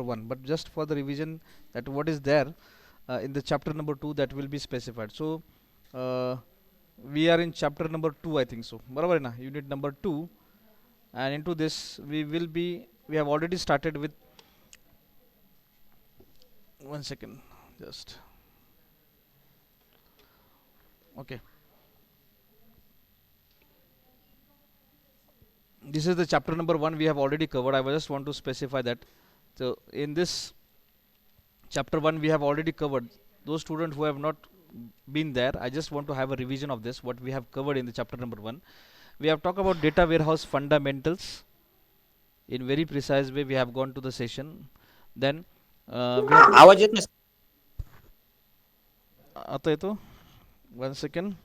1, but just for the revision that what is there in the chapter number 2 that will be specified. So uh, we are in chapter number 2, I think so. Barabar hai na? Unit number 2, and into this we have already started with, one second, just okay. This is the chapter number 1 we have already covered. I just want to specify that. So in this chapter 1 we have already covered. Those students who have not been there, I just want to have a revision of this, what we have covered in the chapter number 1. We have talked about data warehouse fundamentals in very precise way. We have gone to the session. Then we have आवाज येत नाही. आता येतो, one second.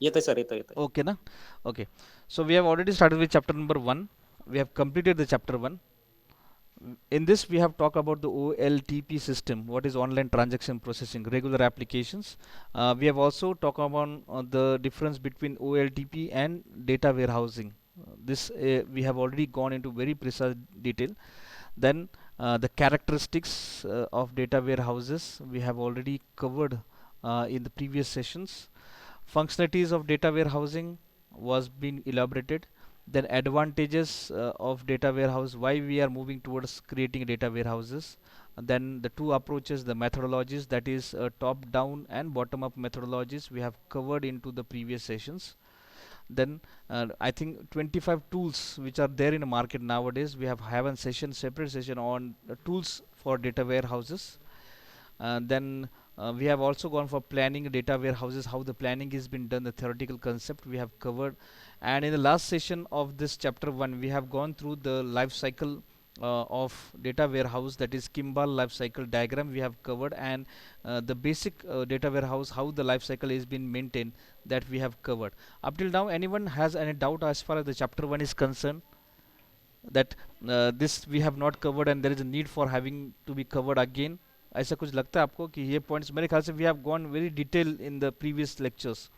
येतंय sir, येतंय. Okay na? Okay, so we have already started with chapter number 1. We have completed the chapter 1. In this we have talked about the OLTP system, what is online transaction processing, regular applications. We have also talked about the difference between OLTP and data warehousing. This we have already gone into very precise detail. Then the characteristics of data warehouses we have already covered in the previous sessions. Functionalities of data warehousing was being elaborated. Then advantages of data warehouse, why we are moving towards creating data warehouses. And then the two approaches, the methodologies, that is top down and bottom up methodologies, we have covered into the previous sessions. Then I think 25 tools which are there in the market nowadays, we have a session, separate session on tools for data warehouses. Then we have also gone for planning data warehouses, how the planning is been done, the theoretical concept we have covered. And in the last session of this chapter 1 we have gone through the life cycle of data warehouse, that is Kimball life cycle diagram we have covered. And the basic data warehouse, how the life cycle is been maintained, that we have covered. Up till now, anyone has any doubt as far as the chapter 1 is concerned, that this we have not covered and there is a need for having to be covered again? ऐसा कुछ लगता है आपको कि ये points, मेरे ख्याल से we have gone very detail in the previous lectures.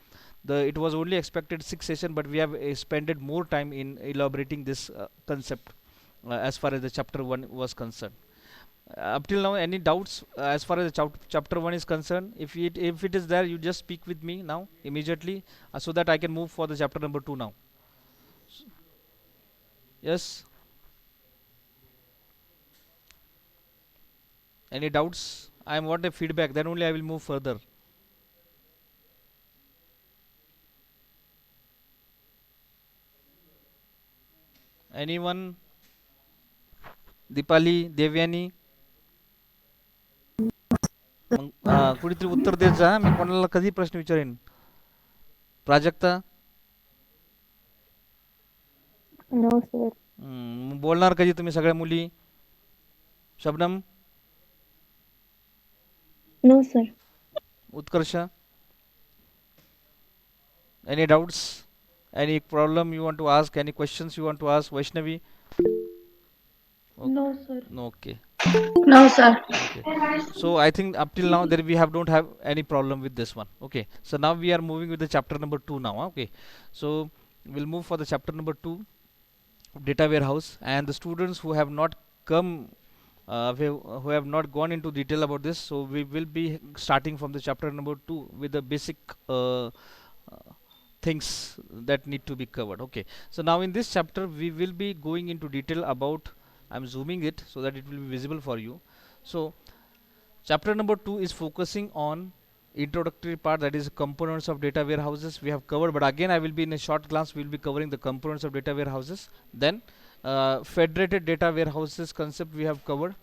The it was only expected 6 session, but we have spent more time in elaborating this concept as far as the chapter 1 was concerned. Up till now, any doubts as far as the chapter 1 is concerned? If it is there, you just speak with me now immediately, so that I can move for the chapter number 2 now. Yes, any doubts? I want a feedback, then only I will move further. Anyone? Deepali, Devyani, कुणीतरी उत्तर देत जा, मी कोणाला कधी प्रश्न विचारेन. Prajakta, no sir. बोलणार कधी तुम्ही सगळ्या मुली? Shabnam, no sir. Utkarsh, any doubts, any problem you want to ask, any questions you want to ask? Vaishnavi? No sir. Okay. No sir. Okay, so I think up till now there we have don't have any problem with this one. Okay, so now we are moving with the chapter number 2 now. Okay, so we'll move for the chapter number 2, data warehouse. And the students who have not come, who have not gone into detail about this, so we will be starting from the chapter number 2 with the basic things that need to be covered. Okay, so now in this chapter we will be going into detail about, I'm zooming it so that it will be visible for you. So chapter number 2 is focusing on introductory part, that is components of data warehouses we have covered, but again I will be in a short glance, we will be covering the components of data warehouses. Then federated data warehouses concept we have covered.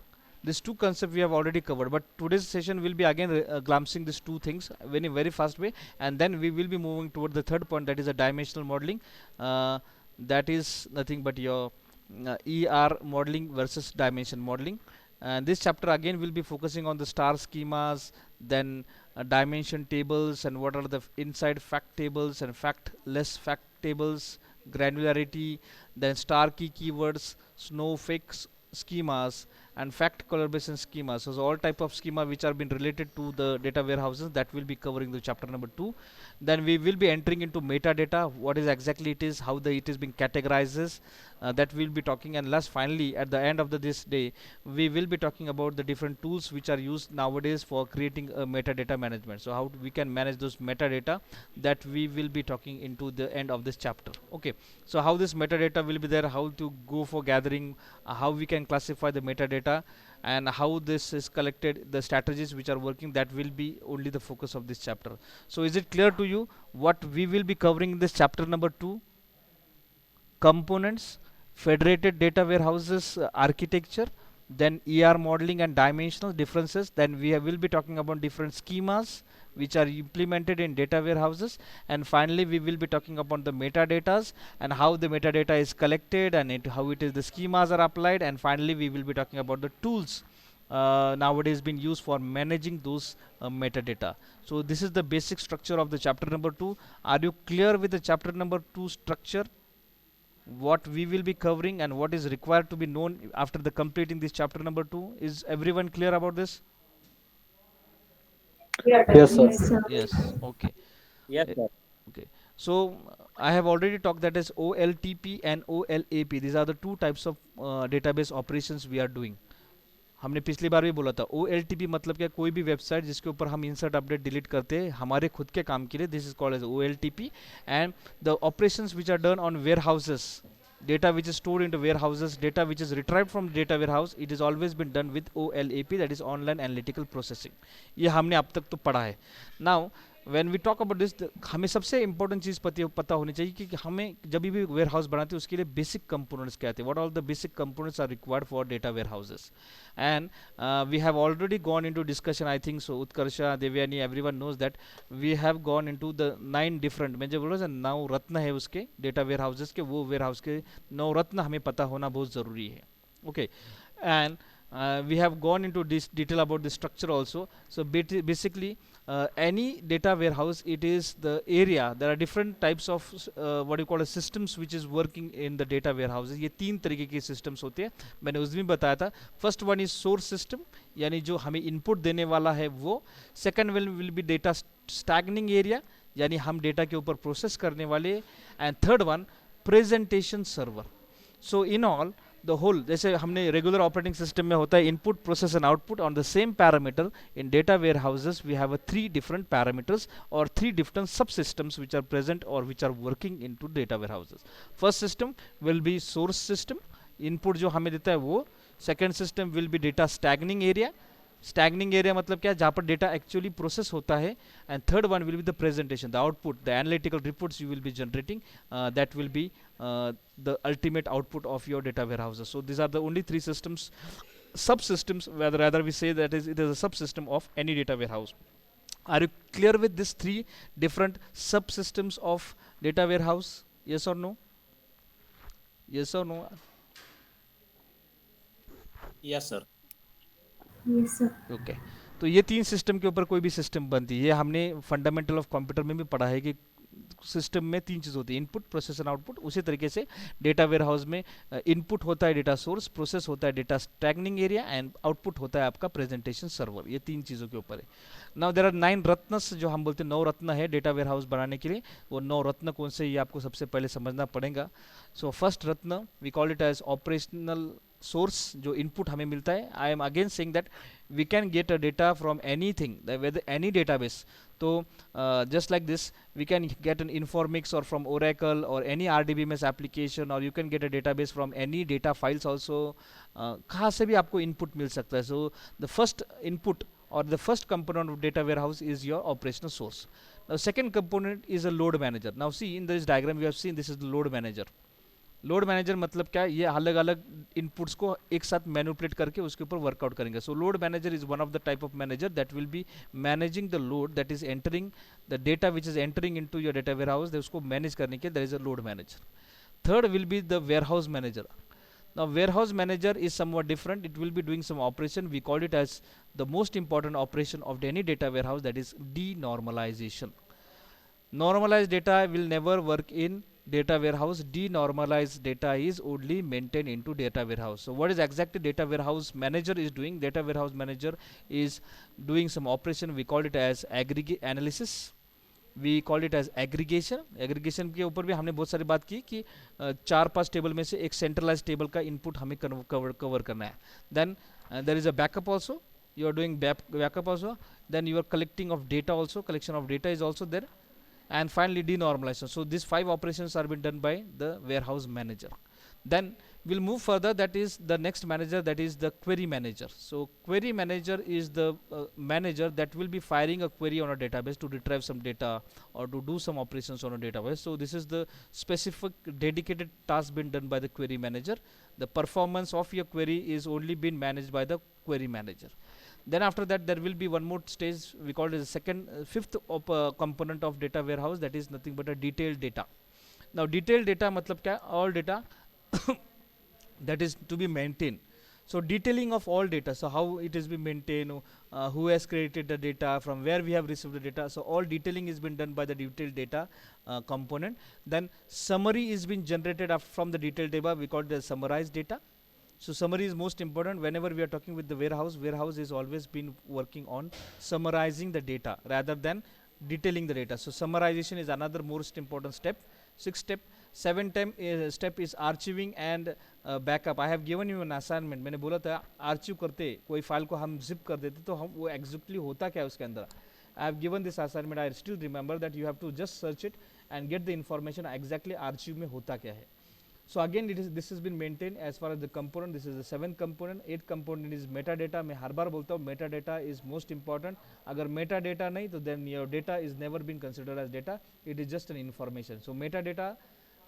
These two concepts we have already covered, but today's session will be again glancing these two things in a very fast way. And then we will be moving toward the third point, that is a dimensional modeling. That is nothing but your ER modeling versus dimension modeling. And this chapter again will be focusing on the star schemas, then dimension tables, and what are the inside fact tables and fact fact tables, granularity, then star key keywords, snowflake schemas, and fact collaboration schema. So all type of schema which are been related to the data warehouses, that will be covering the chapter number 2. Then we will be entering into metadata, what is exactly it is, how the it is being categorizes, that we'll be talking. And last, finally, at the end of this day, we will be talking about the different tools which are used nowadays for creating a metadata management. So how we can manage those metadata, that we will be talking into the end of this chapter. Okay, so how this metadata will be there, how to go for gathering, how we can classify the metadata, and how this is collected, the strategies which are working, that will be only the focus of this chapter. So is it clear to you what we will be covering in this chapter number 2? Components, federated data warehouses architecture, then ER modeling and dimensional differences. Then we will be talking about different schemas which are implemented in data warehouses, and finally we will be talking about the metadatas and how the metadata is collected, and how it is the schemas are applied, and finally we will be talking about the tools nowadays being used for managing those metadata. So this is the basic structure of the chapter number 2. Are you clear with the chapter number 2 structure, what we will be covering and what is required to be known after the completing this chapter number 2? Is everyone clear about this? Yes, sir. Yes, sir. Yes. Okay. Yes, Eh, sir. okay, so I have already talked, that is OLTP and OLAP. These are the two types of database operations we are doing. हमने पिछली बार भी बोला था, ओ L T P मतलब क्या, कोई भी website जिसके ऊपर हम इंसर्ट अपडेट डिलीट करते हैं हमारे खुद के काम के लिए, this is called as O L T P. And the operations which are done on warehouses, data which is stored into warehouses, data which is retrieved from data warehouse, it is always been done with OLAP, that is online analytical processing. ये हमने अब तक तो पढ़ा है. Now when we talk about this, हमें सबसे important चीज़ पता होनी चाहिए कि हमें जब भी वेयर हाउस बनाते हैं उसके लिए बेसिक कंपोनेंट्स क्या आते हैं, what all the basic components are required for data warehouses. And we have already gone into discussion, I think so Utkarsha, Devyani, everyone knows that we have gone into the 9 different, मैं जो बोल रहा हूँ 9 रत्न है उसके डेटा वेयर हाउसेस के, वो ware house के 9 रत्न हमें पता होना बहुत ज़रूरी है. Okay, and we have gone into this detail about the structure also. So basically any data warehouse, it is the area, there are different types of what you call a systems which is working in the data warehouses. ये 3 तरीके के systems होते हैं, मैंने उस दिन बताया था. First one is source system, यानी जो हमें input देने वाला है वो. Second will be data staging area, यानी हम डेटा के ऊपर प्रोसेस करने वाले. And third one presentation server. So in all the whole, जैसे हमने रेगुलर ऑपरेटिंग सिस्टम में होता है input, process and output on the same parameter, in data warehouses we have 3 different parameters और 3 different subsystems which are present और which are working into data warehouses. First system will be source system, input जो हमें देता है वो. Second system will be data staging area, staging area मतलब क्या, जहाँ पर डेटा एक्चुअली प्रोसेस होता है. And third one will be the presentation, the output, the analytical reports you will be generating, that will be the ultimate output of your data warehouses. So these are the only 3 systems, subsystems, whether rather we say that it is a subsystem of any data warehouse. Are you clear with these 3 different subsystems of data warehouse? Yes or no? Yes or no? Yes, sir. Yes, sir. Okay. तो ये 3 system के ऊपर कोई भी system बनती है, ये हमने फंडामेंटल ऑफ कंप्यूटर में भी पढ़ा है कि सिस्टम में 3 चीज़ होती है, इनपुट, प्रोसेस एंड आउटपुट. उसी तरीके से डेटा वेयर हाउस में इनपुट होता है डेटा सोर्स, प्रोसेस होता है data staging area, and output होता है आपका प्रेजेंटेशन सर्वर. ये 3 चीज़ों के ऊपर है. नाउ देयर आर 9 रत्नस, जो हम बोलते हैं 9 रत्न है डेटा वेयर हाउस बनाने के लिए. वो 9 रत्न कौन से, ये आपको सबसे पहले समझना पड़ेगा. सो फर्स्ट रत्न we call it as operational source, जो इनपुट हमें मिलता है. I am again saying that we can get a data from anything, with any database. तो just like this we can get an Informix or from Oracle or any RDBMS application, or you can get a database from any data files also. कहाँ से भी आपको input मिल सकता है. So the first input or the first component of data warehouse is your operational source. Now second component is a load manager. Now see in this diagram we have seen this is the load manager. Load manager मतलब क्या है, ये अलग अलग inputs को एक साथ manipulate करके उसके ऊपर वर्कआउट करेंगे. So load manager is one of the type of manager that will be managing the load that is entering the data which is entering into your data warehouse, उसको manage करने के there is a load manager. Third will be the warehouse manager. Now warehouse manager is somewhat different. It will be doing some operation. We call it as the most important operation of any data warehouse, that is denormalization. Normalized data will never work in data warehouse, denormalized data is only maintained into data warehouse. So what is exactly data warehouse manager is doing? Data warehouse manager is doing some operation, we call it as aggregate analysis, we call it as aggregation. Aggregation के ऊपर भी हमने बहुत सारी बात की कि चार पांच टेबल में से एक सेंट्रलाइज टेबल का इनपुट हमें कवर करना है. Then there is a backup also, you are doing backup also, then you are collecting of data also, collection of data is also there, and finally denormalization. So these 5 operations are being done by the warehouse manager. Then we'll move further, that is the next manager, that is the query manager. So query manager is the manager that will be firing a query on a database to retrieve some data or to do some operations on a database. So this is the specific dedicated task being done by the query manager. The performance of your query is only being managed by the query manager. Then after that there will be one more stage, we call it the second fifth component of data warehouse, that is nothing but a detailed data. Now detailed data matlab kya, all data that is to be maintained. So detailing of all data, so how it is being maintained, who has created the data, from where we have received the data, so all detailing is been done by the detailed data component. Then summary is being generated from the detailed data, we call it the summarized data. So summary is most important. Whenever we are talking with the warehouse is always been working on summarizing the data rather than detailing the data. So summarization is another most important step. 6th step. 7th step is archiving and backup. I have given you an assignment, मैंने बोला था archive करते कोई file को हम zip कर देते तो हम वो एग्जैक्टली होता क्या है उसके अंदर. I have given this assignment, I still remember that you have to just search it and get the information exactly archive में होता क्या है. So again this has been maintained as far as the component. This is the 7th component. 8th component is metadata. मैं हर बार बोलता हूँ metadata is most important. अगर metadata नहीं तो then your data is never been considered as data. It is just an information. So metadata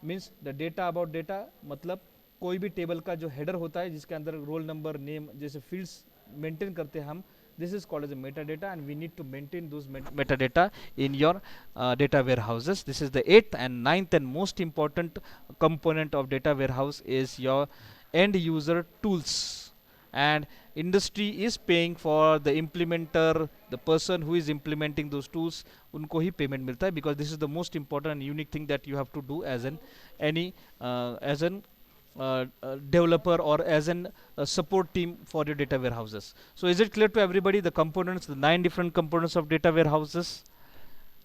means the data about data, मतलब कोई भी table का जो हेडर होता है जिसके अंदर रोल नंबर नेम जैसे फील्ड्स मेंटेन करते हैं हम, this is called as a metadata, and we need to maintain those metadata in your data warehouses. This is the 8th and 9th and most important component of data warehouse is your end user tools. And industry is paying for the implementer, the person who is implementing those tools, unko hi payment milta hai, because this is the most important and unique thing that you have to do as an developer or as an support team for your data warehouses. So is it clear to everybody the components, the 9 different components of data warehouses?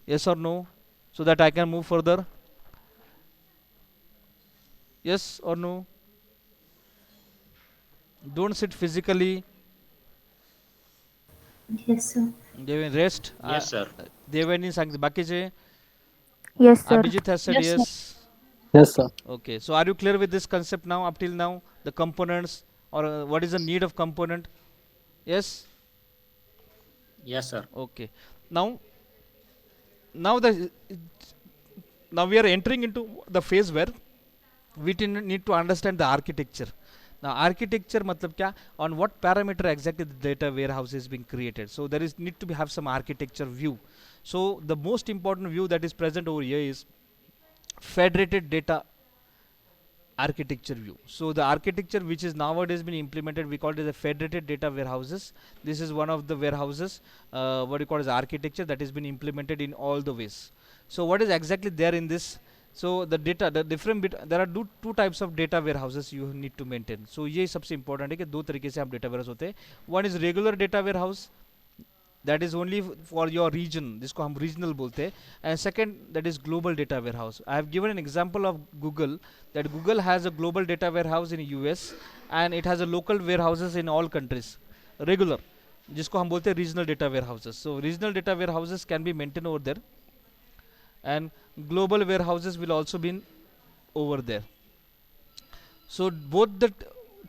Yes or no? So that I can move further. Yes or no? Don't sit physically. Yes, sir. Devin, rest. Yes, sir. Devani sang bakiche. Yes, sir. Abhijit has said Yes, yes. Yes, sir. Okay, so are you clear with this concept now, up till now, the components, or what is the need of component? Yes. Yes, sir. Okay. Now the now we are entering into the phase where we need to understand the architecture. Now architecture matlab kya, on what parameter exactly the data warehouse is being created. So there is need to be have some architecture view. So the most important view that is present over here is federated data architecture view. So the architecture which is nowadays been implemented, we call it as a federated data warehouses. This is one of the warehouses, what you call as architecture that has been implemented in all the ways. So what is exactly there in this? So the data, the different bit, there are two types of data warehouses you need to maintain. So ये सबसे important है कि दो तरीके से हम data warehouse होते हैं. One is regular data warehouse, that is only for your region, जिसको हम regional बोलते हैं, and second that is global data warehouse. I have given an example of Google, that Google has a global data warehouse in US and it has a local warehouses in all countries. Regular, जिसको हम बोलते हैं regional data warehouses. So regional data warehouses can be maintained over there, and global warehouses will also be over there. So both the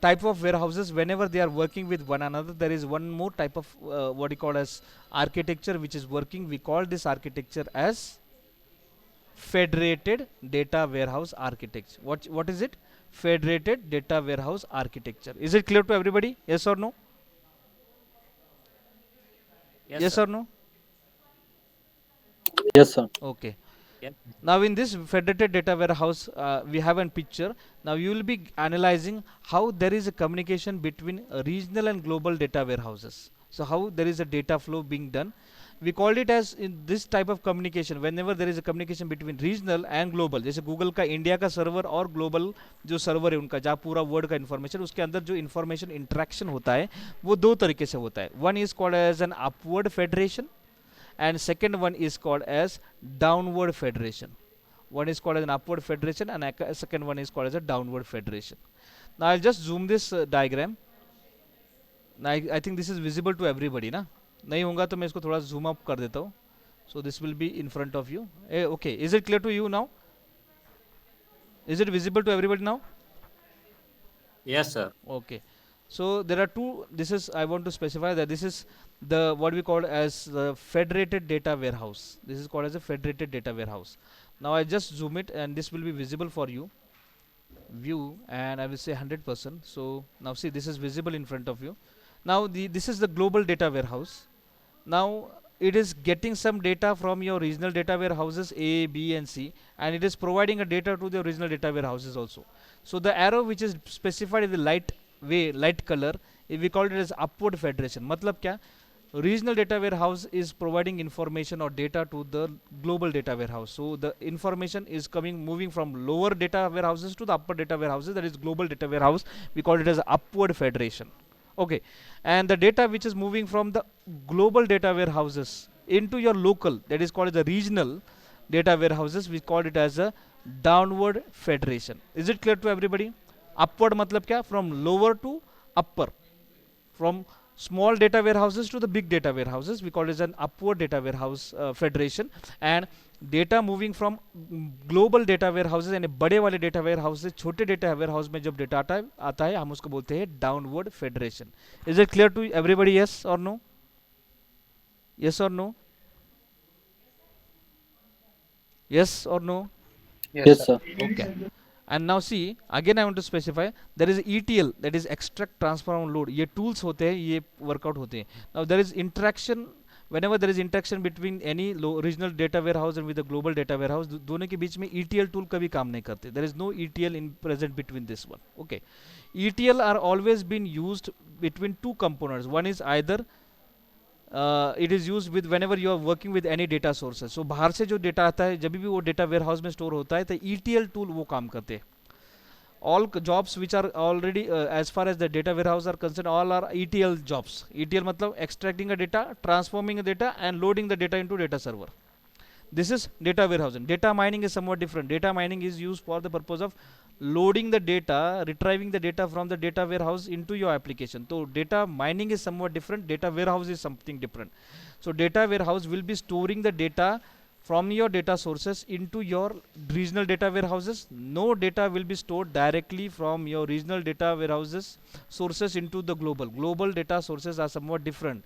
type of warehouses, whenever they are working with one another, there is one more type of what you call as architecture which is working. We call this architecture as federated data warehouse architecture. What is it? Federated data warehouse architecture. Is it clear to everybody? Yes or no? Yes sir. or no? Yes, sir. Okay. Yes. Now in this federated data warehouse, we have a picture. Now you will be analyzing how there is a communication between regional and global data warehouses. So how there is a data flow being done. we called it as in this type of communication whenever there is a communication between regional and global, जैसे Google का India का server और global जो server है उनका, जहाँ पूरा world का इन्फॉर्मेशन, उसके अंदर जो इन्फॉर्मेशन इंट्रैक्शन होता है वो दो तरीके से होता है. One is called as an upward federation and second one is called as downward federation. One is called as an upward federation and second one is called as a downward federation. Now I'll just zoom this diagram. Now I think this is visible to everybody ना, नहीं होगा तो मैं इसको थोड़ा zoom up कर देता हूँ. So this will be in front of you. Okay, is it clear to you now? Is it visible to everybody now? Yes, sir. Okay. So there are two. This is, I want to specify that this is the what we call as the federated data warehouse. This is called as a federated data warehouse. Now I just zoom it and this will be visible for you. View, and I will say 100%. So now see, this is visible in front of you. Now this is the global data warehouse. Now it is getting some data from your regional data warehouses A, B and C, and it is providing a data to the regional data warehouses also. So the arrow which is specified in the light color, we call it as upward federation. मतलब क्या? Regional data warehouse is providing information or data to the global data warehouse. So the information is moving from lower data warehouses to the upper data warehouses, that is global data warehouse. We call it as upward federation. Okay, and the data which is moving from the global data warehouses into your local, that is called as the regional data warehouses, we call it as a downward federation. Is it clear to everybody? Upward matlab kya? From lower to upper, from small data warehouses to the big data warehouses, we call it as an upward data warehouse federation. And data moving from global data warehouses यानी बड़े वाले data warehouse से छोटे data warehouse में जब data आता है हम उसको बोलते हैं downward federation. Is it clear to everybody? Yes or no? Yes or no? Yes or no? Yes, sir. Okay. And now see, again I want to specify, there is ETL, that is extract, transform, load. ये tools होते हैं, ये workout होते हैं. Now there is interaction, whenever there is interaction between any regional data warehouse and with the global data warehouse, दोनों के बीच में ETL tool कभी काम नहीं करते. There is no ETL in present between this one. Okay. ETL are always been used between two components. One is either it is used with whenever you are working with any data sources. So बाहर से जो data आता है जब भी वो data warehouse में store होता है तो ETL tool वो काम करते हैं. All jobs which are already as far as the data warehouse are concerned, all are ETL jobs. ETL matlab extracting a data, transforming a data and loading the data into data server. This is data warehousing. Data mining is somewhat different. Data mining is used for the purpose of loading the data, retrieving the data from the data warehouse into your application. So data mining is somewhat different. Data warehouse is something different. So data warehouse will be storing the data from your data sources into your regional data warehouses. No data will be stored directly from your regional data warehouses sources into the global. Global data sources are somewhat different.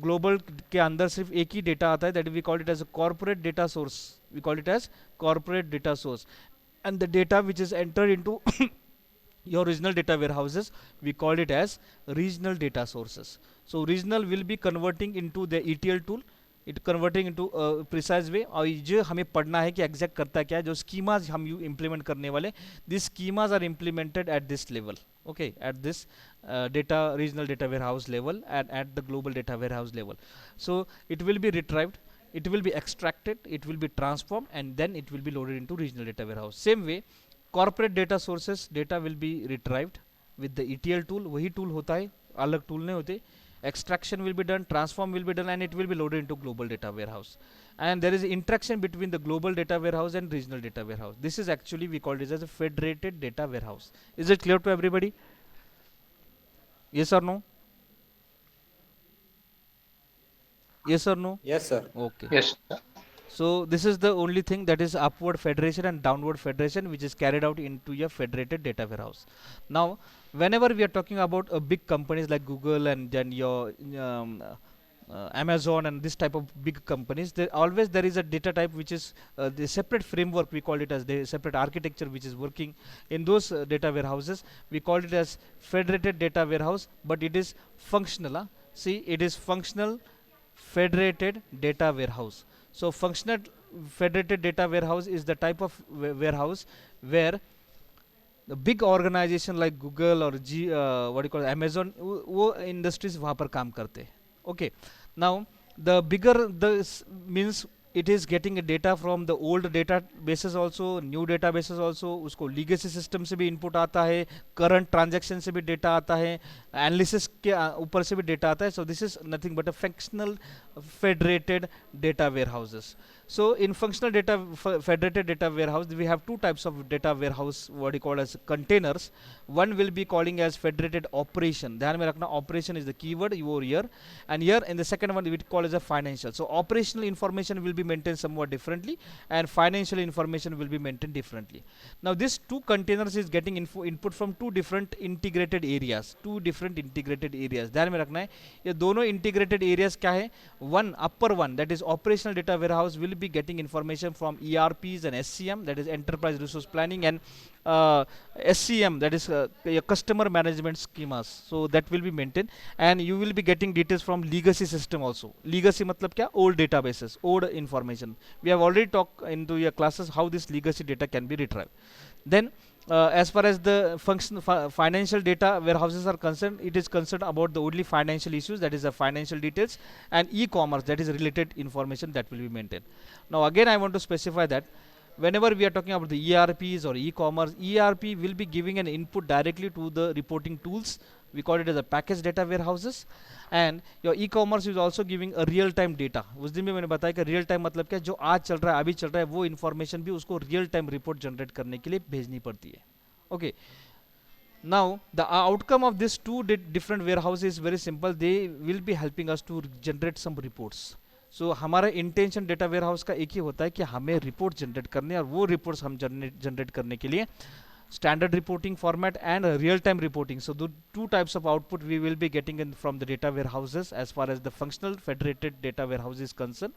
Global के अंदर सिर्फ एक ही data आता है, that we call it as a corporate data source. We call it as corporate data source. And the data which is entered into your regional data warehouses, we call it as regional data sources. So regional will be converting into the ETL tool, it converting into a precise way. और जो हमें पढ़ना है कि exact करता क्या है, जो schemas हम implement करने वाले, these schemas are implemented at this level. Okay, at this data regional data warehouse level and at the global data warehouse level. So it will be retrieved, it will be extracted, it will be transformed, and then it will be loaded into regional data warehouse. Same way, corporate data sources data will be retrieved with the ETL tool. वही tool होता है, अलग tool नहीं होते. Extraction will be done, transform will be done, and it will be loaded into global data warehouse. And there is interaction between the global data warehouse and regional data warehouse. This is actually, we call it as a federated data warehouse. Is it clear to everybody? Yes or no? Yes or no? Yes, sir. Okay. Yes, sir. So this is the only thing, that is upward federation and downward federation, which is carried out into your federated data warehouse. Now, whenever we are talking about big companies like Google and then your Amazon and this type of big companies, there is a data type which is the separate framework, we call it as the separate architecture which is working in those data warehouses. We call it as federated data warehouse, but it is functional. See, it is functional federated data warehouse. So functional federated data warehouse is the type of warehouse where the big organization like Google or what do you call Amazon, वो industries वहाँ पर काम करते हैं. Okay. Now the bigger means it is getting a data from the old databases also, new databases also, उसको legacy system से भी input आता है, current transaction से भी data आता है, analysis के ऊपर से भी data आता है. So this is nothing but a functional federated data warehouses. So in functional data federated data warehouse, we have two types of data warehouse, what you call as containers. One will be calling as federated operation. ध्यान में रखना, operation is the keyword over here, and here in the second one we call as a financial. So operational information will be maintained somewhat differently, and financial information will be maintained differently. Now this two containers is getting input from two different integrated areas. ध्यान में रखना है, ये दोनों integrated areas क्या है? One upper one, that is operational data warehouse, will be getting information from ERPs and SCM, that is enterprise resource planning, and SCM, that is your customer management schemas. So that will be maintained, and you will be getting details from legacy system also. Legacy matlab kya? Old databases, old information. We have already talked into your classes how this legacy data can be retrieved. Then as far as the financial data warehouses are concerned, it is concerned about the only financial issues, that is the financial details, and e-commerce, that is related information that will be maintained. Now again I want to specify that whenever we are talking about the ERPs or e-commerce, ERP will be giving an input directly to the reporting tools. We call it as a package data warehouses, and your e-commerce is also giving a real time data. उस दिन भी मैंने बताया कि real time मतलब क्या, जो आज चल रहा है, अभी चल रहा है, वो information भी उसको real time report generate करने के लिए भेजनी पड़ती है. Okay. Now the outcome of this two different warehouses is very simple. They will be helping us to generate some reports. सो हमारा इंटेंशन डेटा वेयर हाउस का एक ही होता है कि हमें रिपोर्ट जनरेट करने, और वो रिपोर्ट्स हम जनरेट करने के लिए standard reporting format and real time reporting. So the two types of output we will be getting in from the data warehouses as far as the functional federated data warehouse is concerned.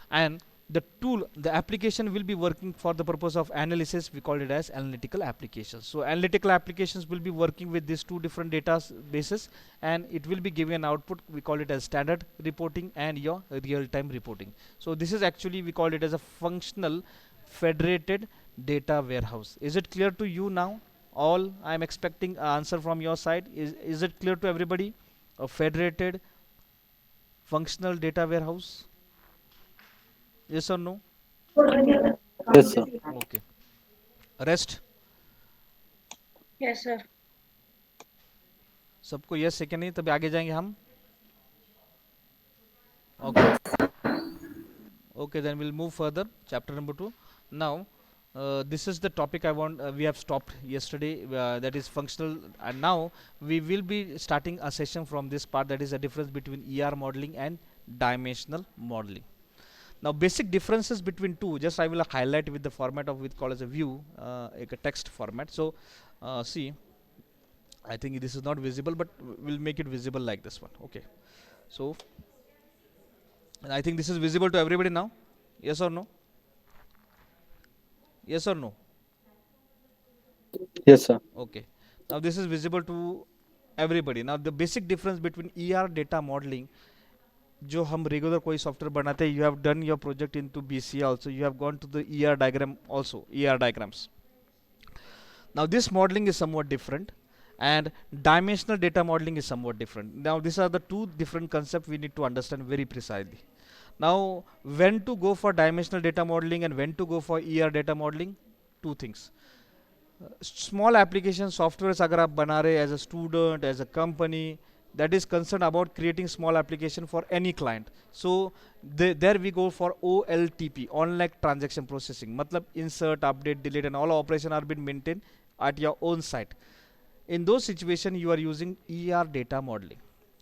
And the tool, the application will be working for the purpose of analysis. We call it as analytical applications. So analytical applications will be working with these two different databases, and it will be giving an output. We call it as standard reporting and your real time reporting. So this is actually, we call it as a functional federated data warehouse. Is it clear to you now? All I am expecting an answer from your side. Is it clear to everybody? A federated functional data warehouse? Yes or no? Yes, sir. Okay. Rest? Yes, sir. सबको yes है क्या? नहीं तभी आगे जाएंगे हम. Okay. Okay, then we'll move further. Chapter number 2. Now, this is the topic I want. We have stopped yesterday. That is functional, and now we will be starting a session from this part. That is the difference between ER modeling and dimensional modeling. Now basic differences between two, just I will highlight with the format of with called as a view, a text format. So see, I think this is not visible, but we'll make it visible like this one. Okay. So I think this is visible to everybody now. Yes or no? Yes or no? Yes, sir. Okay. Now this is visible to everybody. Now the basic difference between ER data modeling, जो हम regular कोई software बनाते हैं, you have done your project into BCA also, you have gone to the ER diagram also, ER diagrams. Now this modeling is somewhat different, and dimensional data modeling is somewhat different. Now these are the two different concepts we need to understand very precisely. Now when to go for dimensional data modeling and when to go for ER data modeling, two things. Small application softwares अगर आप बना रहे as a student, as a company, that is concerned about creating small application for any client. So there we go for OLTP, online transaction processing. मतलब insert, update, delete and all operation are being maintained at your own site. In those situation you are using ER data modeling.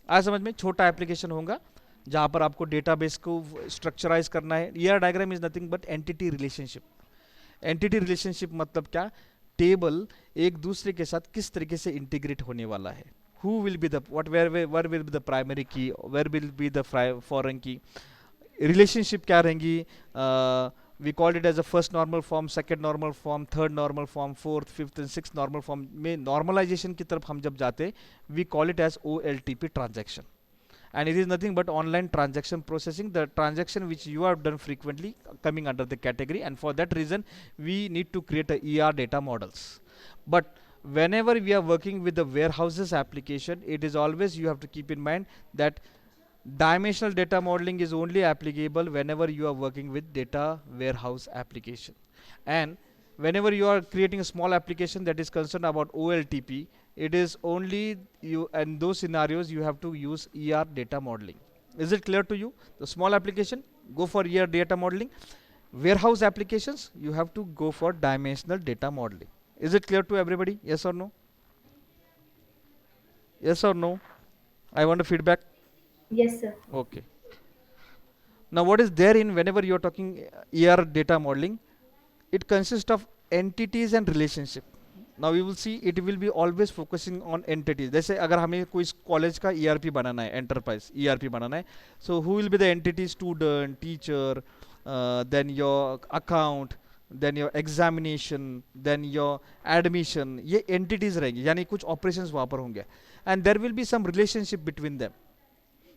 आज समझ में, छोटा application होगा जहाँ पर आपको database को स्ट्रक्चराइज करना है. ER diagram is nothing but entity relationship. Entity relationship मतलब क्या? टेबल एक दूसरे के साथ किस तरीके से इंटीग्रेट होने वाला है. Who will be the where will be the primary key, where will be the foreign key, relationship क्या रहेंगी. We called it as a first normal form, second normal form, third normal form, fourth, fifth and sixth normal form में normalization की तरफ हम जब जाते, we call it as OLTP transaction, and it is nothing but online transaction processing, the transaction which you have done frequently coming under the category, and for that reason we need to create a ER data models. But whenever we are working with the warehouses application, it is always you have to keep in mind that Dimensional data modeling is only applicable whenever you are working with data warehouse application, and whenever you are creating a small application that is concerned about OLTP, it is only you, and those scenarios you have to use ER data modeling. Is it clear to you? The small application, go for ER data modeling. Warehouse applications, you have to go for dimensional data modeling. Is it clear to everybody? Yes or no? Yes or no? I want a feedback. Yes, sir. Okay. Now what is there in whenever you are talking ER data modeling, it consists of entities and relationship. Now you will see it will be always focusing on entities. जैसे अगर हमें कोई college का ERP बनाना है, enterprise ERP बनाना है, so who will be the entity? Student, teacher, then your account, then your examination, then your admission. ये entities रहेंगी, यानी कुछ operations वहाँ पर होंगे, and there will be some relationship between them.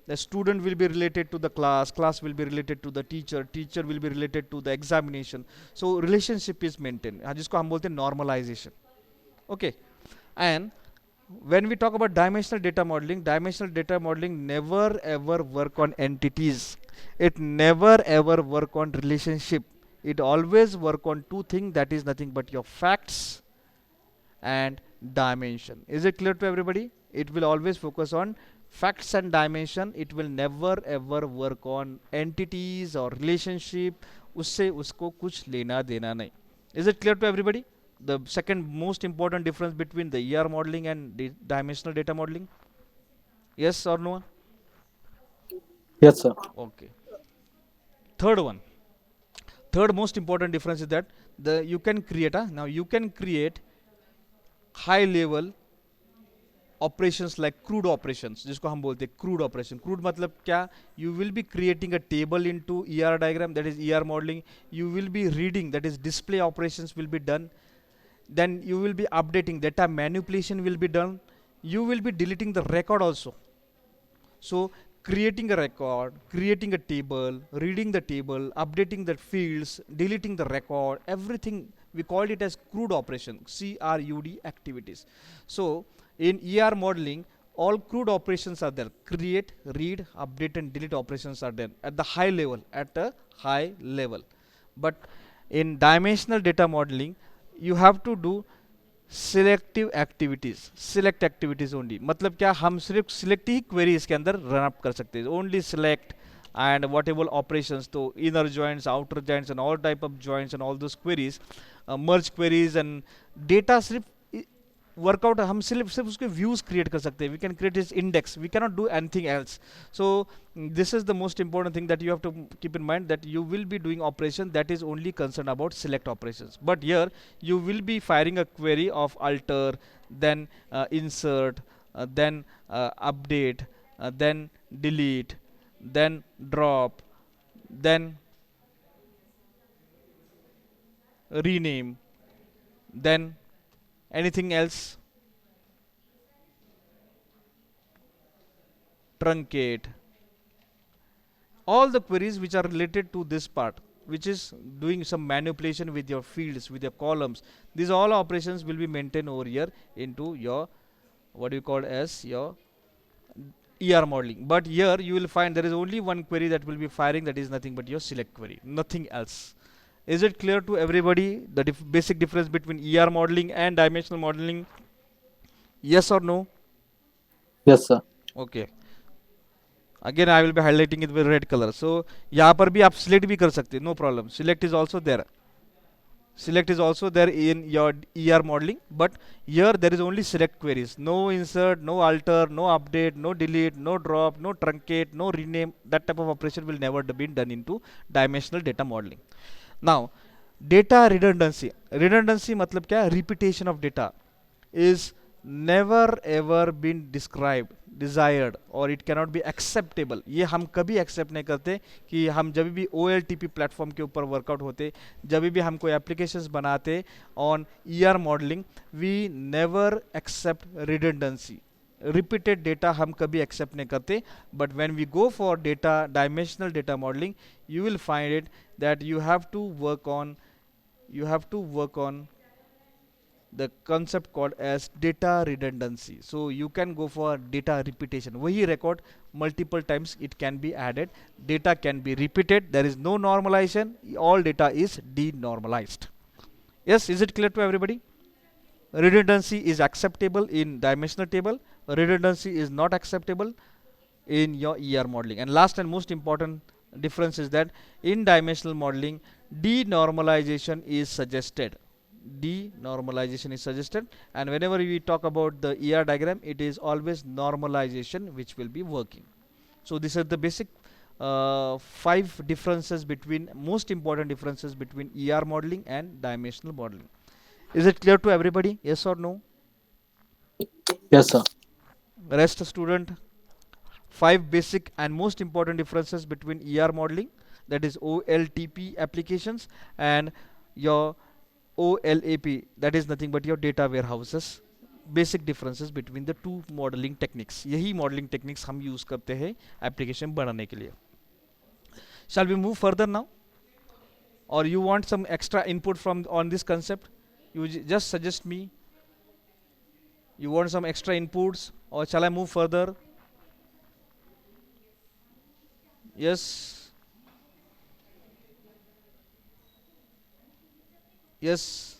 The student will be related to the class will be related to the teacher will be related to the examination. So relationship is maintained, जिसको हम बोलते हैं normalization. Okay, and when we talk about dimensional data modeling never ever work on entities. It never ever work on relationship. It always work on two things, that is nothing but your facts and dimension. Is it clear to everybody? It will always focus on facts and dimension. It will never ever work on entities or relationship. उससे उसको कुछ लेना देना नहीं. Is it clear to everybody? The second most important difference between the ER modeling and dimensional data modeling. Yes or no? Yes, sir. Okay. Third one. Third most important difference is that you can create now you can create high level operations like crude operations, जिसको हम बोलते हैं crude operation. Crude मतलब क्या? You will be creating a table into ER diagram, that is ER modeling. You will be reading, that is display operations will be done. Then you will be updating, data manipulation will be done. You will be deleting the record also. So creating a record, creating a table, reading the table, updating the fields, deleting the record, everything we called it as crude operation, CRUD activities. So in ER modeling, all crude operations are there. Create, read, update and delete operations are there at the high level, at a high level. But in dimensional data modeling, you have to do selective activities, select activities only. मतलब क्या? हम सिर्फ select ही query इसके अंदर run up कर सकते हैं, only select and what able operations. तो inner joins, outer joins and all type of joins and all those queries, merge queries and data सिर्फ वर्कआउट हम सिर्फ उसके व्यूज क्रिएट कर सकते हैं. We can create is index, we cannot do anything else. So this is the most important thing that you have to keep in mind, that you will be doing operation that is only concerned about select operations. But here you will be firing a query of alter, then insert, then update, then delete, then drop, then rename, then anything else, truncate, all the queries which are related to this part, which is doing some manipulation with your fields, with your columns. These all operations will be maintained over here into your what you call as your ER modeling. But here you will find there is only one query that will be firing, that is nothing but your select query, nothing else. Is it clear to everybody the basic difference between ER modeling and dimensional modeling? Yes or no? Yes, sir. Okay. Again I will be highlighting it with red color. So यहाँ पर भी आप select भी कर सकते हैं, no problem. Select is also there. Select is also there in your ER modeling, but here there is only select queries. No insert, no alter, no update, no delete, no drop, no truncate, no rename. That type of operation will never be done into dimensional data modeling. Now, data redundancy. Redundancy मतलब क्या? Repetition of data is never ever been described, desired, or it cannot be acceptable. ये हम कभी accept नहीं करते कि हम जब भी OLTP प्लेटफॉर्म के ऊपर वर्कआउट होते, जब भी हम कोई एप्लीकेशंस बनाते on ER modeling, we never accept redundancy. Repeated data हम कभी accept नहीं करते. But when we go for data dimensional data modeling, you will find it that you have to work on the concept called as data redundancy. So you can go for data repetition. वही record multiple times it can be added. Data can be repeated. There is no normalization. All data is denormalized. Yes, is it clear to everybody? Redundancy is acceptable in dimensional table. Redundancy is not acceptable in your ER modeling. And last and most important difference is that in dimensional modeling, denormalization is suggested. Denormalization is suggested, and whenever we talk about the ER diagram, it is always normalization which will be working. So these are the basic 5 differences between, most important differences between ER modeling and dimensional modeling. Is it clear to everybody? Yes or no? Yes, sir. Rest student, 5 basic and most important differences between ER modeling, that is OLTP applications, and your OLAP, that is nothing but your data warehouses. Basic differences between the two modeling techniques. यही modeling techniques हम use करते हैं application बनाने के लिए. Shall we move further now? Or you want some extra input from on this concept? You just suggest me. You want some extra inputs, or shall I move further? Yes. Yes.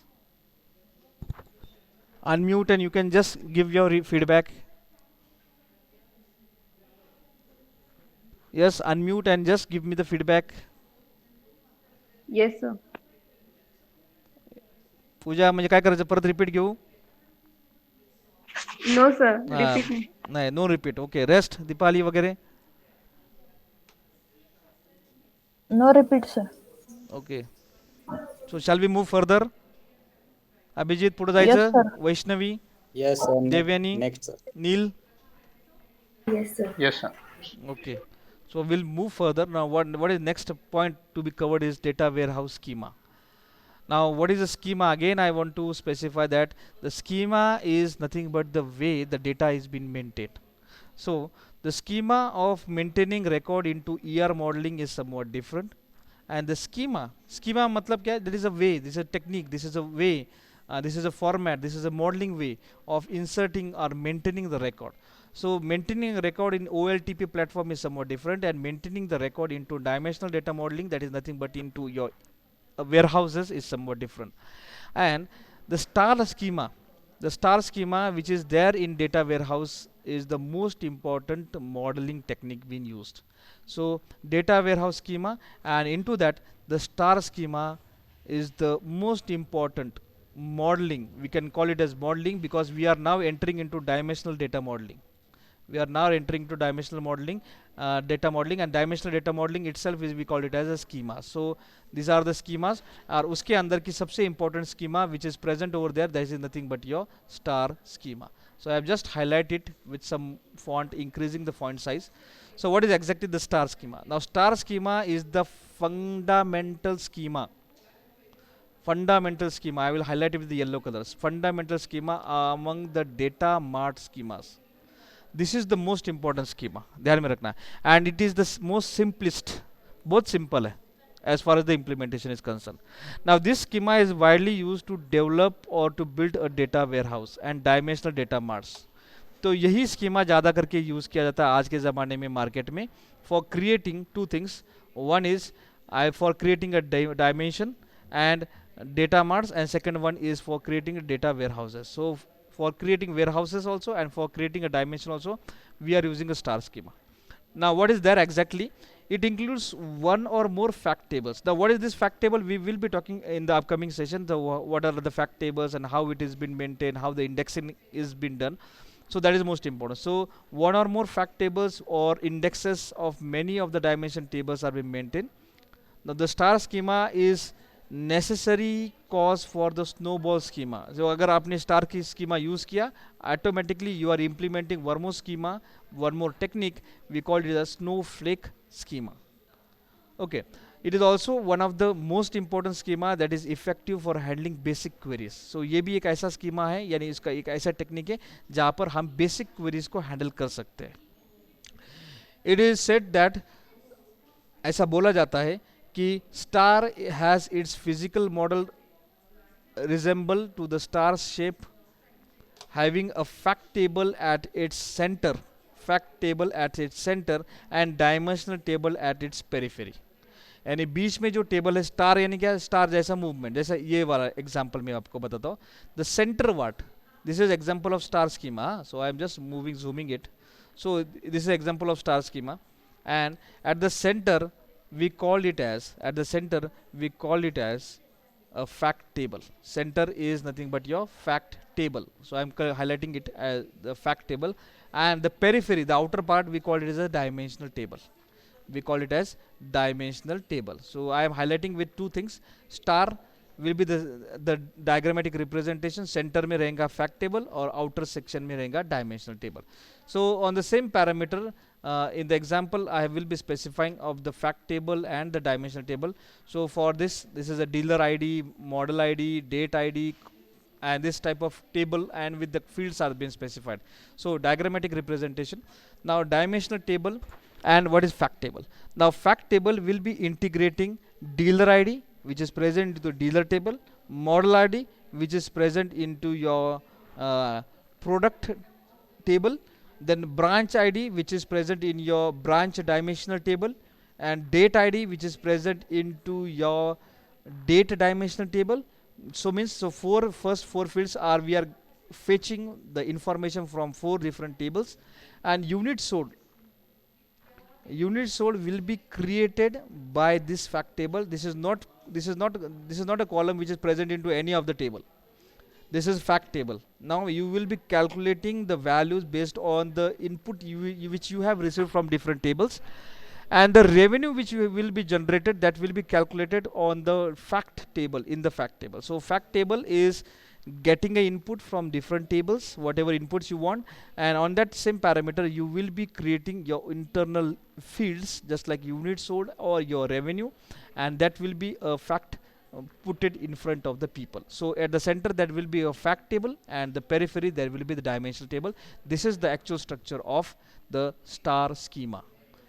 Unmute and you can just give your feedback. Yes, unmute and just give me the feedback. Yes, sir. पूजा म्हणजे काय करायचं, परत repeat घेऊ? No, sir. Repeat me. नाही, no repeat. Okay, rest. Deepali वगैरे. No repeat, sir. Okay, so shall we move further? Abhijit पुढे Yes, जायचं. sir. Vaishnavi, Yes, sir. Devyani, Next, sir. Nil. Yes, sir. Yes, sir. Okay, so we'll move further. Now what is next point to be covered is data warehouse schema. Now what is a schema? Again I want to specify that the schema is nothing but the way the data is being maintained. So the schema of maintaining record into ER modeling is somewhat different, and the schema matlab kya? There is a way, this is a technique, this is a way, this is a format, this is a modeling way of inserting or maintaining the record. So maintaining a record in OLTP platform is somewhat different, and maintaining the record into dimensional data modeling, that is nothing but into your warehouses, is somewhat different. And the star schema which is there in data warehouse is the most important modeling technique being used. So data warehouse schema, and into that the star schema is the most important modeling. We can call it as modeling because we are now entering into dimensional data modeling. We are now entering to dimensional modeling, data modeling, and dimensional data modeling itself is, we call it as a schema. So these are the schemas. और उसके अंदर की सबसे important schema which is present over there, that is nothing but your star schema. So I have just highlighted it with some font, increasing the font size. So what is exactly the star schema? Now star schema is the fundamental schema. Fundamental schema, I will highlight it with the yellow colors. Fundamental schema among the data mart schemas. This is the most important schema, ध्यान में रखना है, and it is the most simplest, बहुत simple है as far as the implementation is concerned. Now this schema is widely used to develop or to build a data warehouse and dimensional data marts. तो यही schema ज़्यादा करके use किया जाता है आज के ज़माने में मार्केट में for creating two things. One is for creating a dimension and data marts, and second one is for creating data warehouses. So for creating warehouses also and for creating a dimension also, we are using a star schema. Now what is there exactly? It includes one or more fact tables. Now what is this fact table? We will be talking in the upcoming session, what are the fact tables and how it is been maintained, how the indexing is been done. So that is most important. So one or more fact tables or indexes of many of the dimension tables are being maintained. Now the star schema is necessary cause for the snowball schema. So अगर आपने star की schema use किया, automatically you are implementing one more schema, one more technique. We call it a snowflake schema. Okay, it is also one of the most important schema that is effective for handling basic queries. So ये भी एक ऐसा schema है, यानी इसका एक ऐसा technique है जहाँ पर हम basic queries को handle कर सकते हैं. It is said that, ऐसा बोला जाता है कि star has its physical model resemble to the star shape, having a fact table at its center, and dimensional table at its periphery. यानी बीच में जो टेबल है स्टार, यानी क्या, स्टार जैसा मूवमेंट, जैसा ये वाला एग्जांपल मैं आपको बताता हूँ. The centre what, this is example of star schema. So I am just moving zooming it. So this is example of star schema, and at the center we call it as a fact table. Center is nothing but your fact table, so I'm highlighting it as the fact table. And the periphery, the outer part, we call it as a dimensional table. So I am highlighting with two things. Star will be the diagrammatic representation, center में रहेगा fact table और outer section में रहेगा dimensional table. So on the same parameter, in the example I will be specifying of the fact table and the dimensional table. So for this is a dealer ID, model ID, date ID, and this type of table, and with the fields are being specified. So diagrammatic representation. Now dimensional table and what is fact table. Now fact table will be integrating dealer ID, which is present into dealer table, model ID, which is present into your product table, then branch ID, which is present in your branch dimensional table, and date ID, which is present into your date dimensional table. So means, so first four fields are, we are fetching the information from four different tables. And unit sold will be created by this fact table. This is not a column which is present into any of the table. This is fact table. Now you will be calculating the values based on the input which you have received from different tables, and the revenue which will be generated, that will be calculated on the fact table, in the fact table. So fact table is getting a input from different tables, whatever inputs you want, and on that same parameter you will be creating your internal fields, just like unit sold or your revenue, and that will be a fact put it in front of the people. So at the center that will be a fact table, and the periphery there will be the dimensional table. This is the actual structure of the star schema.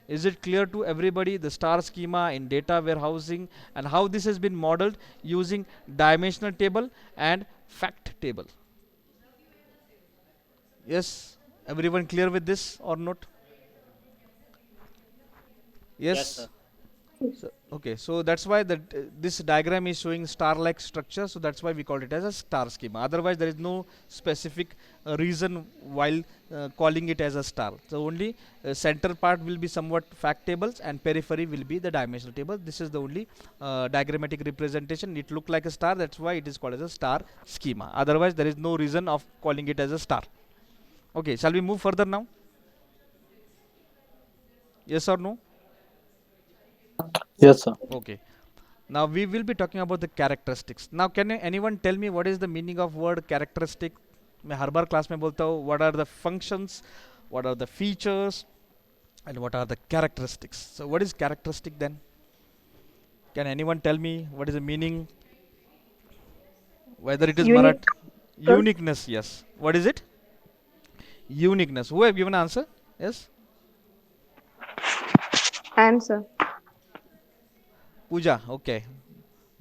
Is it clear to everybody, the star schema in data warehousing, and how this has been modeled using dimensional table and fact table? Yes, everyone clear with this or not? Yes, Yes, sir. so, okay, so that's why this diagram is showing star-like structure. So that's why we call it as a star schema. Otherwise, there is no specific reason while calling it as a star. So only center part will be somewhat fact tables, and periphery will be the dimensional table. This is the only diagrammatic representation. It look like a star. That's why it is called as a star schema. Otherwise, there is no reason of calling it as a star. Okay, shall we move further now? Yes or no? Yes, sir. Okay. Now we will be talking about the characteristics. Now can anyone tell me what is the meaning of word characteristic? मैं हर बार class में बोलता हूँ, what are the functions, what are the features, and what are the characteristics. So what is characteristic then? Can anyone tell me what is the meaning? Whether it is Unique, Marathi. Uniqueness, yes. What is it? Uniqueness. Who have given answer? Yes. answer. Pooja, okay,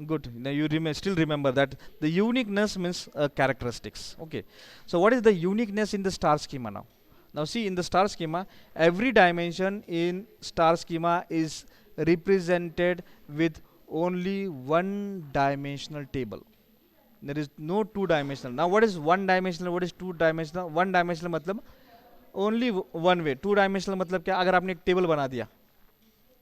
good. Now you still remember that the uniqueness means characteristics. Okay, so what is the uniqueness in the star schema now? Now see, in the star schema, every dimension in star schema is represented with only one dimensional table. There is no two dimensional. Now what is one dimensional? What is two dimensional? One dimensional मतलब only one way. Two dimensional मतलब क्या? अगर आपने एक table बना दिया,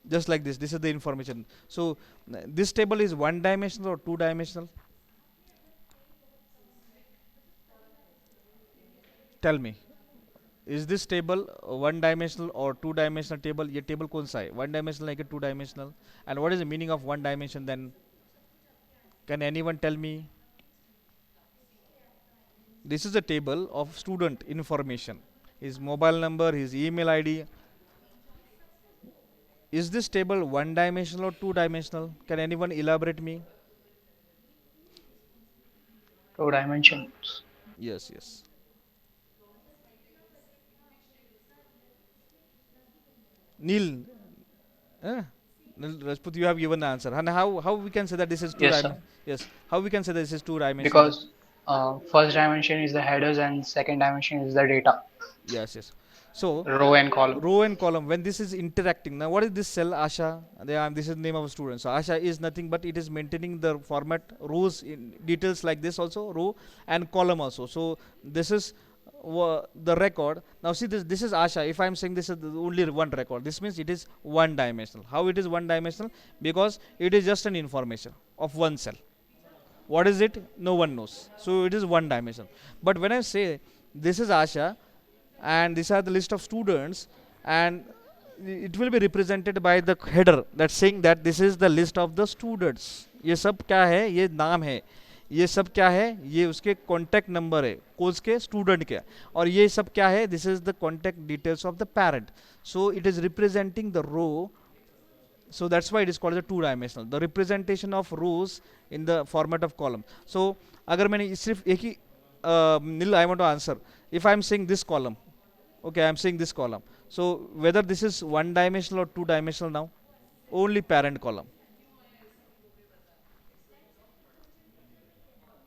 just like this is the information. So this table is one dimensional or two dimensional? Tell me, is this table one dimensional or two dimensional table? ये table कौन सा है? One dimensional है कि two dimensional? And what is the meaning of one dimension then? Can anyone tell me? This is a table of student information, his mobile number, his email ID. Is this table one dimensional or two dimensional? Can anyone elaborate me? Two dimensions. Yes, yes. Neil, Rajput, you have given the answer. And how we can say that this is two Yes, sir. dimensional? Yes. How we can say that this is two dimensional? Because first dimension is the headers and second dimension is the data, Yes, yes. So row and column. row and column, when this is interacting, now what is this cell? Asha, this is the name of a student. So Asha is nothing but it is maintaining the format rows in details like this also, row and column also. So this is the record. Now see, this is Asha. If I am saying this is only one record, this means it is one dimensional. How it is one dimensional? Because it is just an information of one cell. What is it? No one knows. So it is one dimensional. But when I say this is Asha and these are the list of students, and it will be represented by the header that's saying that this is the list of the students. ये सब क्या है? ये नाम है. ये सब क्या है? ये उसके कॉन्टैक्ट नंबर है कोर्स के स्टूडेंट के. और ये सब क्या है? This is the contact details of the parent. So it is representing the row. So that's why it is called as a two dimensional, the representation of rows in the format of column. So अगर मैंने सिर्फ एक ही Nil, I want to answer. If I am saying this column, okay, I am saying this column. So whether this is one dimensional or two dimensional now, only parent column.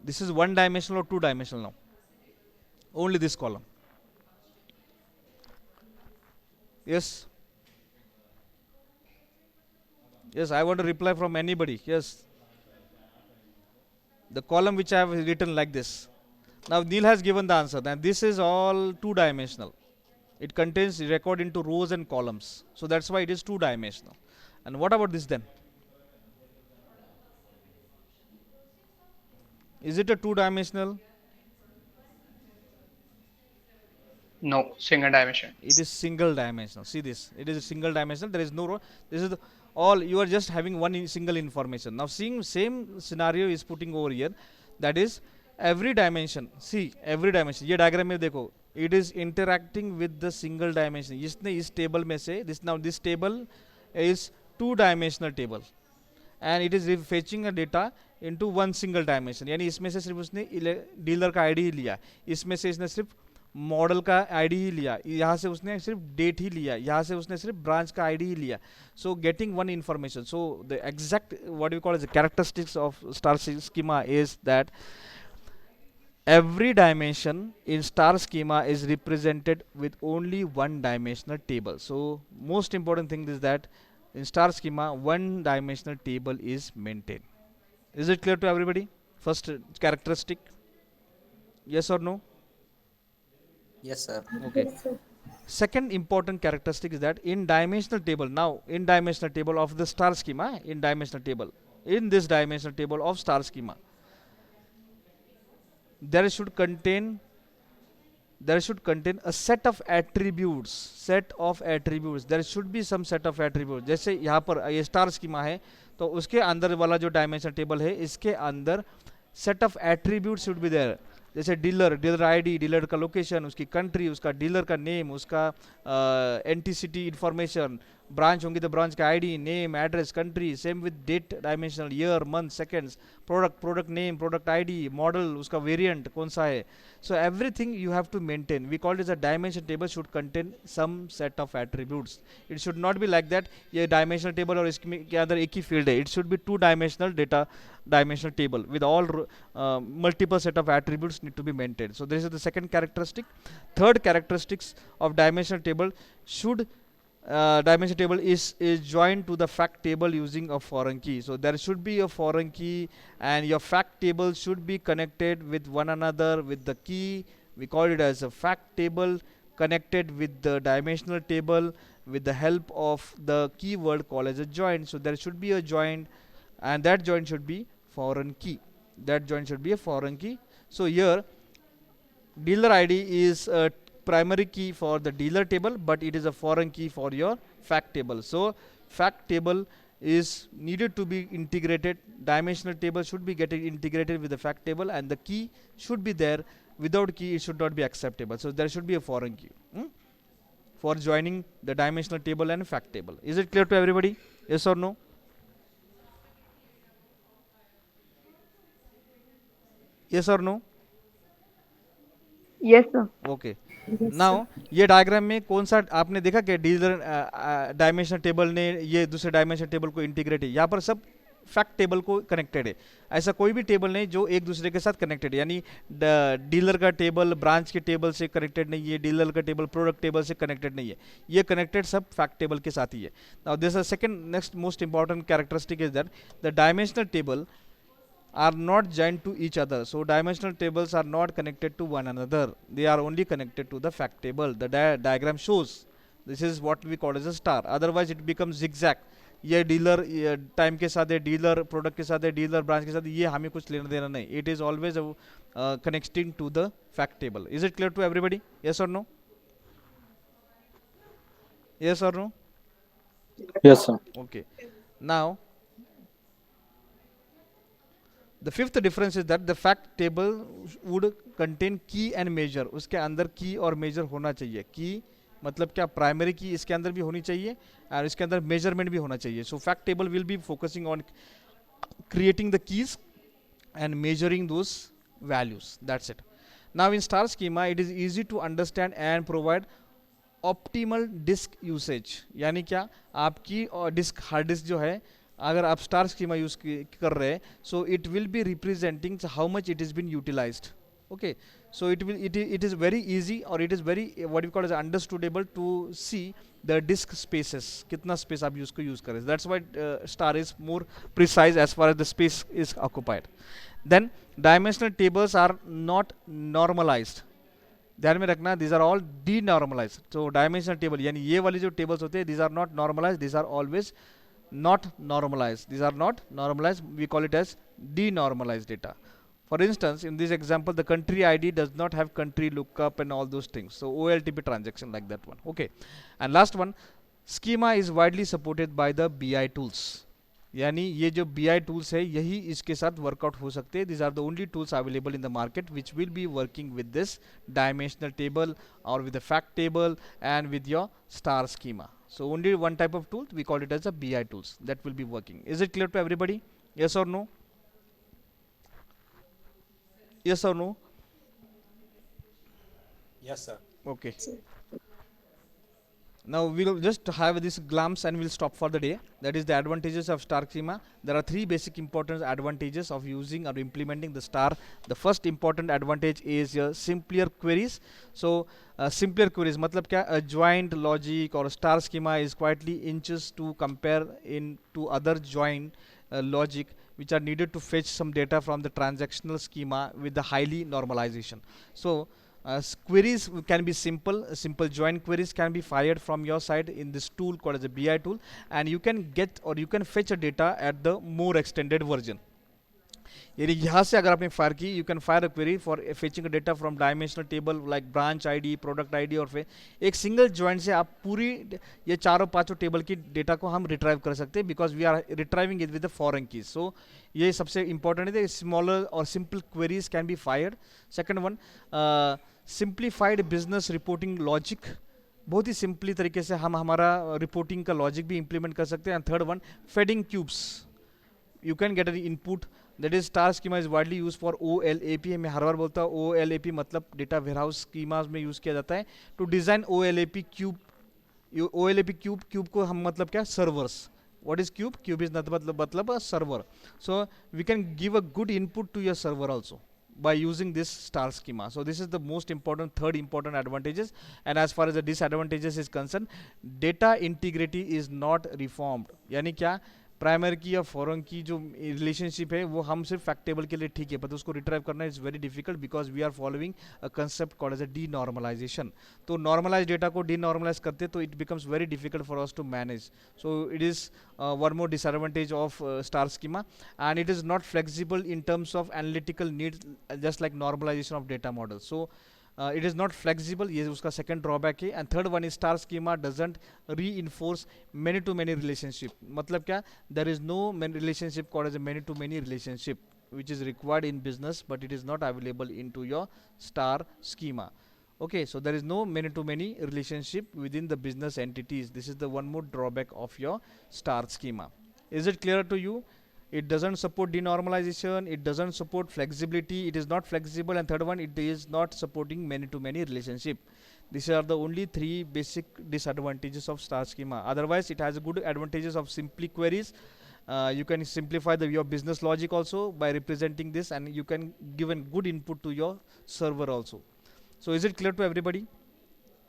This is one dimensional or two dimensional now, only this column. Yes. Yes, I want to reply from anybody. Yes. The column which I have written like this. Now Neil has given the answer. Now this is all two dimensional. It contains record into rows and columns. So that's why it is two dimensional. And what about this then? Is it a two dimensional? No, single dimension. It is single dimensional. See this. It is a single dimensional. There is no row. This is all. You are just having one single information. Now seeing same scenario is putting over here. That is every dimension. See every dimension. ये diagram में देखो. It is interacting with the single dimension. इसने इस table में से this table is two dimensional table. And it is fetching a data into one single dimension. यानी इसमें से सिर्फ उसने डीलर का आईडी ही लिया. इसमें से इसने सिर्फ मॉडल का आईडी ही लिया. यहाँ से उसने सिर्फ डेट ही लिया. यहाँ से उसने सिर्फ ब्रांच का आईडी ही लिया. So getting one information. So the exact what we call as the characteristics of star schema is that every dimension in star schema is represented with only one dimensional table. So most important thing is that in star schema one dimensional table is maintained. Is it clear to everybody? First characteristic, yes or no? Yes, sir. Okay. Yes, sir. Second important characteristic is that in dimensional table, now in dimensional table of the star schema, in this dimensional table of star schema, there should contain a set of attributes. There should be some set of attributes. जैसे यहाँ पर ये star schema है तो उसके अंदर वाला जो डायमेंशन टेबल है इसके अंदर set of attributes should be there. जैसे डीलर आईडी, डीलर का लोकेशन, उसकी कंट्री, उसका डीलर का नेम, उसका एंटिसिटी इंफॉर्मेशन, ब्रांच होंगी तो ब्रांच का ID, name, address, country, same with date dimensional, year, month, seconds, product name, product ID, model, उसका वेरिएंट कौन सा है. So everything you have to maintain. We called is a dimension table should contain some set of attributes. It should not be like that ये dimensional table और इसके अंदर एक ही field है. It should be two dimensional data dimensional table with all multiple set of attributes need to be maintained. So this is the second characteristic. Third characteristics of dimensional table should dimension table is joined to the fact table using a foreign key. So there should be a foreign key and your fact table should be connected with one another with the key. We call it as a fact table connected with the dimensional table with the help of the keyword called as a join. So there should be a join and that join should be foreign key. So here dealer ID is a primary key for the dealer table but it is a foreign key for your fact table. So fact table is needed to be integrated. Dimensional table should be getting integrated with the fact table and the key should be there. Without key it should not be acceptable. So there should be a foreign key for joining the dimensional table and fact table. Is it clear to everybody? Yes or no? Yes or no? Yes, sir. Okay. Yes, now sir. ये diagram में कौन सा आपने देखा कि dealer dimensional table ने ये दूसरे डायमेंशनल टेबल को इंटीग्रेट है, यहाँ पर सब फैक्ट टेबल को कनेक्टेड है। ऐसा कोई भी टेबल नहीं जो एक दूसरे के साथ कनेक्टेड है, यानी डीलर का टेबल ब्रांच के टेबल से कनेक्टेड नहीं है, डीलर का टेबल प्रोडक्ट टेबल से कनेक्टेड नहीं है, ये कनेक्टेड सब फैक्ट टेबल के साथ ही है। Now this second next most important characteristic is that the dimensional table are not joined to each other. So dimensional tables are not connected to one another. They are only connected to the fact table. The diagram shows this is what we call as a star. Otherwise it becomes zigzag. ये dealer time के साथ है, dealer product के साथ है, dealer branch के साथ, ये हमें कुछ लेना देना नहीं. It is always connecting to the fact table. Is it clear to everybody? Yes और नो? यस और no? Yes, sir. Okay. Now the fifth difference is that the fact table would contain key and measure. उसके अंदर key और measure होना चाहिए. key मतलब क्या? Primary की इसके अंदर भी होनी चाहिए और इसके अंदर मेजरमेंट भी होना चाहिए. सो fact table will be focusing on creating the keys and measuring those values. That's it. Now in star schema it is easy to understand and provide optimal disk usage. यानी क्या? आपकी डिस्क हार्ड डिस्क जो है, अगर आप star schema use कर रहे हैं, so it will be representing how much it is been utilised. Okay, so it is very easy or it is very what we call as understandable to see the disk spaces, कितना space आप use करें. that's why star is more precise as far as the space is occupied. Then dimensional tables are not normalized. ध्यान में रखना, these are all denormalized. So dimensional table यानी ये वाली जो tables होते हैं, these are not normalized, these are always not normalized. These are not normalized, we call it as denormalized data. For instance, in this example, the country ID does not have country lookup and all those things. So OLTP transaction like that one. Okay. And last one, schema is widely supported by the BI tools. यानी ये जो BI tools है यही इसके साथ workout हो सकते हैं. These are the only tools available in the market which will be working with this dimensional table or with the fact table and with your star schema. So only one type of tool, we call it as a BI tools, that will be working. Is it clear to everybody? Yes or no? Yes or no? Yes, sir. Okay. Now we will just have this glance and we'll stop for the day. That is the advantages of star schema. There are three basic important advantages of using or implementing the star. The first important advantage is simpler queries. So simpler queries मतलब क्या? A joint logic or star schema is quietly inches to compare in to other joint logic which are needed to fetch some data from the transactional schema with the highly normalization. So queries can be simple join queries can be fired from your side in this tool called as a BI tool, and you can get or you can fetch a data at the more extended version. यानी यहाँ से अगर आपने fire की, you can fire a query for fetching data from dimensional table like branch ID, product ID, और फिर एक single joint से आप पूरी ये चारों पांचों टेबल की डेटा को हम रिट्राइव कर सकते हैं because we are retrieving it with the foreign keys. So ये सबसे इंपॉर्टेंट है. स्मॉलर और simple queries can be fired. Second one, simplified business reporting logic. बहुत ही सिंपली तरीके से हम हमारा रिपोर्टिंग का लॉजिक भी इंप्लीमेंट कर सकते हैं. And third one, fading cubes. You can get an input, that is star schema is widely used for OLAP. मैं हर बार बोलता हूँ OLAP मतलब डेटा वेयरहाउस स्कीमास में यूज़ किया जाता है to design OLAP cube. OLAP cube को हम मतलब क्या? Servers. What is cube? Cube is मतलब a server. So we can give a good input to your server also by using this star schema. So this is the most important, third important advantages. And as far as the disadvantages is concerned, data integrity is not reformed. यानी क्या? Primary की या foreign की जो relationship है वो हम सिर्फ फैक्ट टेबल के लिए ठीक है, पर उसको रिट्राइव करना is very difficult because we are following a concept called as a denormalisation. तो नॉर्मलाइज डेटा को डी नॉर्मलाइज करते तो it becomes very difficult for us to manage. So it is one more disadvantage of star schema, and it is not flexible in terms of analytical needs just like normalisation of data model. So it is not flexible, ये उसका second drawback है. And third one is star schema doesn't reinforce many to many relationship. मतलब क्या? There is no relationship called as a many to many relationship which is required in business, but it is not available into your star schema. Okay, so there is no many to many relationship within the business entities. This is the one more drawback of your star schema. Is it clear to you? It doesn't support denormalization, it doesn't support flexibility, it is not flexible, and third one, it is not supporting many to many relationship. These are the only three basic disadvantages of star schema. Otherwise, it has good advantages of simply queries. You can simplify your business logic also by representing this, and you can give a good input to your server also. So is it clear to everybody?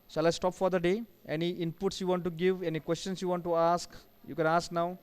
Shall I stop for the day? Any inputs you want to give, any questions you want to ask, you can ask now.